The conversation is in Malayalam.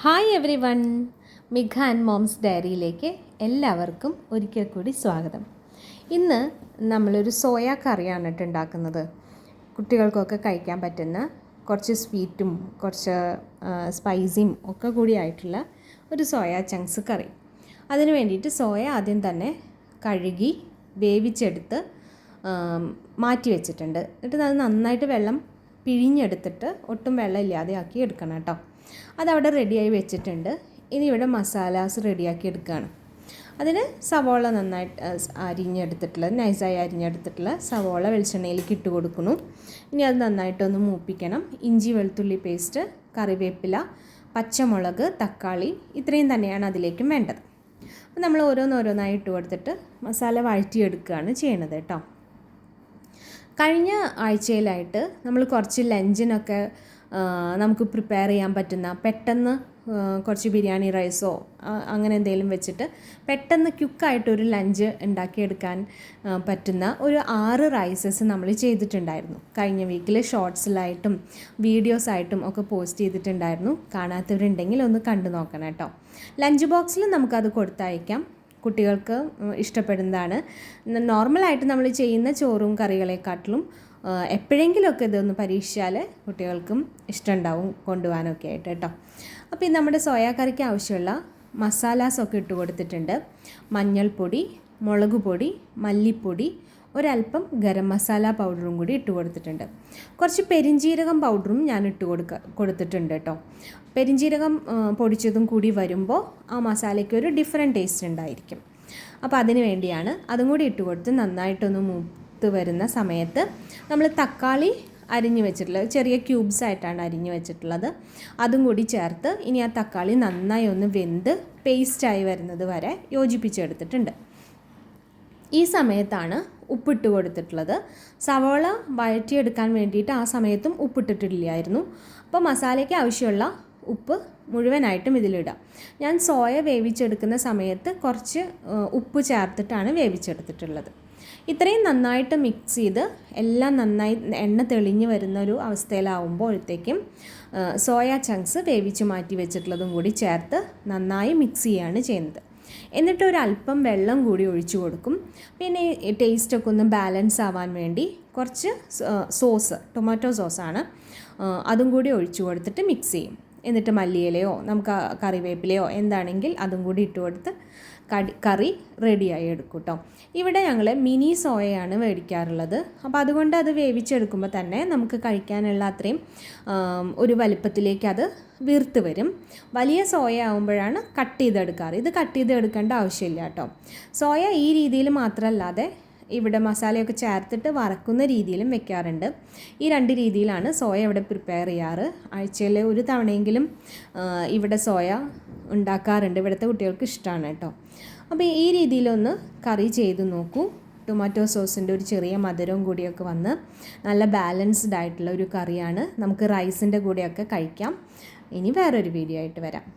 Hi everyone, Migha and moms ഡയറിയിലേക്ക് എല്ലാവർക്കും ഒരിക്കൽ കൂടി സ്വാഗതം. ഇന്ന് നമ്മളൊരു സോയ കറിയാണ് കേട്ടോ ഉണ്ടാക്കുന്നത്. കുട്ടികൾക്കൊക്കെ കഴിക്കാൻ പറ്റുന്ന കുറച്ച് സ്വീറ്റും കുറച്ച് സ്പൈസിയും ഒക്കെ കൂടി ആയിട്ടുള്ള ഒരു സോയ ചങ്ക്സ് കറി. അതിന് വേണ്ടിയിട്ട് സോയ ആദ്യം തന്നെ കഴുകി വേവിച്ചെടുത്ത് മാറ്റി വെച്ചിട്ടുണ്ട്. എന്നിട്ട് അത് നന്നായിട്ട് വെള്ളം പിഴിഞ്ഞെടുത്തിട്ട് ഒട്ടും വെള്ളം ഇല്ലാതെ ആക്കി എടുക്കണം കേട്ടോ. അതവിടെ റെഡിയായി വെച്ചിട്ടുണ്ട്. ഇനി ഇവിടെ മസാലാസ് റെഡിയാക്കി എടുക്കുകയാണ്. അതിന് സവോള നന്നായിട്ട് അരിഞ്ഞെടുത്തിട്ടുള്ള നൈസായി അരിഞ്ഞെടുത്തിട്ടുള്ള സവോള വെളിച്ചെണ്ണയിലേക്ക് ഇട്ട് കൊടുക്കുന്നു. ഇനി അത് നന്നായിട്ടൊന്ന് മൂപ്പിക്കണം. ഇഞ്ചി വെളുത്തുള്ളി പേസ്റ്റ്, കറിവേപ്പില, പച്ചമുളക്, തക്കാളി ഇത്രയും തന്നെയാണ് അതിലേക്കും വേണ്ടത്. അപ്പോൾ നമ്മൾ ഓരോന്നോരോന്നായി ഇട്ട് കൊടുത്തിട്ട് മസാല വഴറ്റിയെടുക്കുകയാണ് ചെയ്യണത് കേട്ടോ. കഴിഞ്ഞ ആഴ്ചയിലായിട്ട് നമ്മൾ കുറച്ച് ലഞ്ചിനൊക്കെ നമുക്ക് പ്രിപ്പയർ ചെയ്യാൻ പറ്റുന്ന പെട്ടെന്ന് കുറച്ച് ബിരിയാണി റൈസോ അങ്ങനെ എന്തെങ്കിലും വെച്ചിട്ട് പെട്ടെന്ന് ക്വിക്കായിട്ടൊരു ലഞ്ച് ഉണ്ടാക്കിയെടുക്കാൻ പറ്റുന്ന ഒരു 6 റൈസസ് നമ്മൾ ചെയ്തിട്ടുണ്ടായിരുന്നു. കഴിഞ്ഞ വീക്കിൽ ഷോർട്സിലായിട്ടും വീഡിയോസായിട്ടും ഒക്കെ പോസ്റ്റ് ചെയ്തിട്ടുണ്ടായിരുന്നു. കാണാത്തവരുണ്ടെങ്കിൽ ഒന്ന് കണ്ടു നോക്കണം കേട്ടോ. ലഞ്ച് ബോക്സിൽ നമുക്കത് കൊടുത്തയക്കാം. കുട്ടികൾക്ക് ഇഷ്ടപ്പെടുന്നതാണ്. നോർമലായിട്ട് നമ്മൾ ചെയ്യുന്ന ചോറും കറികളെക്കാട്ടിലും എപ്പോഴെങ്കിലുമൊക്കെ ഇതൊന്ന് പരീക്ഷിച്ചാൽ കുട്ടികൾക്കും ഇഷ്ടമുണ്ടാവും കൊണ്ടുപോകാനൊക്കെ ആയിട്ട് കേട്ടോ. അപ്പോൾ ഇത് നമ്മുടെ സോയാ കറിക്ക് ആവശ്യമുള്ള മസാലാസൊക്കെ ഇട്ട് കൊടുത്തിട്ടുണ്ട്. മഞ്ഞൾപ്പൊടി, മുളക് പൊടി, മല്ലിപ്പൊടി, ഒരല്പം ഗരം മസാല പൗഡറും കൂടി ഇട്ട് കൊടുത്തിട്ടുണ്ട്. കുറച്ച് പെരിഞ്ജീരകം പൗഡറും ഞാൻ കൊടുത്തിട്ടുണ്ട് കേട്ടോ. പെരിഞ്ജീരകം പൊടിച്ചതും കൂടി വരുമ്പോൾ ആ മസാലയ്ക്ക് ഒരു ഡിഫറെൻറ്റ് ടേസ്റ്റ് ഉണ്ടായിരിക്കും. അപ്പോൾ അതിന് വേണ്ടിയാണ് അതും കൂടി ഇട്ട് കൊടുത്ത് നന്നായിട്ടൊന്ന് മൂത്ത് വരുന്ന സമയത്ത് നമ്മൾ തക്കാളി അരിഞ്ഞു വെച്ചിട്ടുള്ളത് ചെറിയ ക്യൂബ്സ് ആയിട്ടാണ് അരിഞ്ഞു വെച്ചിട്ടുള്ളത്. അതും കൂടി ചേർത്ത് ഇനി ആ തക്കാളി നന്നായി ഒന്ന് വെന്ത് പേസ്റ്റായി വരുന്നത് വരെ യോജിപ്പിച്ചെടുത്തിട്ടുണ്ട്. ഈ സമയത്താണ് ഉപ്പിട്ട് കൊടുത്തിട്ടുള്ളത്. സവോള വഴറ്റിയെടുക്കാൻ വേണ്ടിയിട്ട് ആ സമയത്തും ഉപ്പിട്ടിട്ടില്ലായിരുന്നു. അപ്പോൾ മസാലയ്ക്ക് ആവശ്യമുള്ള ഉപ്പ് മുഴുവനായിട്ടും ഇതിലിടാം. ഞാൻ സോയ വേവിച്ചെടുക്കുന്ന സമയത്ത് കുറച്ച് ഉപ്പ് ചേർത്തിട്ടാണ് വേവിച്ചെടുത്തിട്ടുള്ളത്. ഇത്രയും നന്നായിട്ട് മിക്സ് ചെയ്ത് എല്ലാം നന്നായി എണ്ണ തെളിഞ്ഞ് വരുന്ന ഒരു അവസ്ഥയിലാവുമ്പോഴത്തേക്കും സോയ ചങ്ക്സ് വേവിച്ച് മാറ്റി വെച്ചിട്ടുള്ളതും കൂടി ചേർത്ത് നന്നായി മിക്സ് ചെയ്യുകയാണ് ചെയ്യുന്നത്. എന്നിട്ട് ഒരല്പം വെള്ളം കൂടി ഒഴിച്ചു കൊടുക്കും. പിന്നെ ടേസ്റ്റൊക്കെ ഒന്ന് ബാലൻസ് ആവാൻ വേണ്ടി കുറച്ച് ടൊമാറ്റോ സോസാണ്, അതും കൂടി ഒഴിച്ചു കൊടുത്തിട്ട് മിക്സ് ചെയ്യും. എന്നിട്ട് മല്ലിയിലയോ നമുക്ക് കറിവേപ്പിലയോ എന്താണെങ്കിൽ അതും കൂടി ഇട്ട് കൊടുത്ത് കറി റെഡിയായി എടുക്കും കേട്ടോ. ഇവിടെ ഞങ്ങൾ മിനി സോയയാണ് മേടിക്കാറുള്ളത്. അപ്പോൾ അതുകൊണ്ട് അത് വേവിച്ചെടുക്കുമ്പോൾ തന്നെ നമുക്ക് കഴിക്കാനുള്ള അത്രയും ഒരു വലുപ്പത്തിലേക്ക് അത് വീർത്ത് വരും. വലിയ സോയ ആകുമ്പോഴാണ് കട്ട് ചെയ്തെടുക്കാറ്. ഇത് കട്ട് ചെയ്തെടുക്കേണ്ട ആവശ്യമില്ല കേട്ടോ. സോയ ഈ രീതിയിൽ മാത്രമല്ലാതെ ഇവിടെ മസാലയൊക്കെ ചേർത്തിട്ട് വറക്കുന്ന രീതിയിലും വെക്കാറുണ്ട്. ഈ 2 രീതിയിലാണ് സോയ ഇവിടെ പ്രിപ്പയർ ചെയ്യാറ്. ആഴ്ചയിൽ ഒരു തവണയെങ്കിലും ഇവിടെ സോയ ഉണ്ടാക്കാറുണ്ട്. ഇവിടുത്തെ കുട്ടികൾക്ക് ഇഷ്ടമാണ് കേട്ടോ. അപ്പോൾ ഈ രീതിയിലൊന്ന് കറി ചെയ്ത് നോക്കൂ. ടൊമാറ്റോ സോസിൻ്റെ ഒരു ചെറിയ മധുരവും കൂടിയൊക്കെ വന്ന് നല്ല ബാലൻസ്ഡ് ആയിട്ടുള്ള ഒരു കറിയാണ്. നമുക്ക് റൈസിൻ്റെ കൂടെയൊക്കെ കഴിക്കാം. ഇനി വേറൊരു വീഡിയോ ആയിട്ട് വരാം.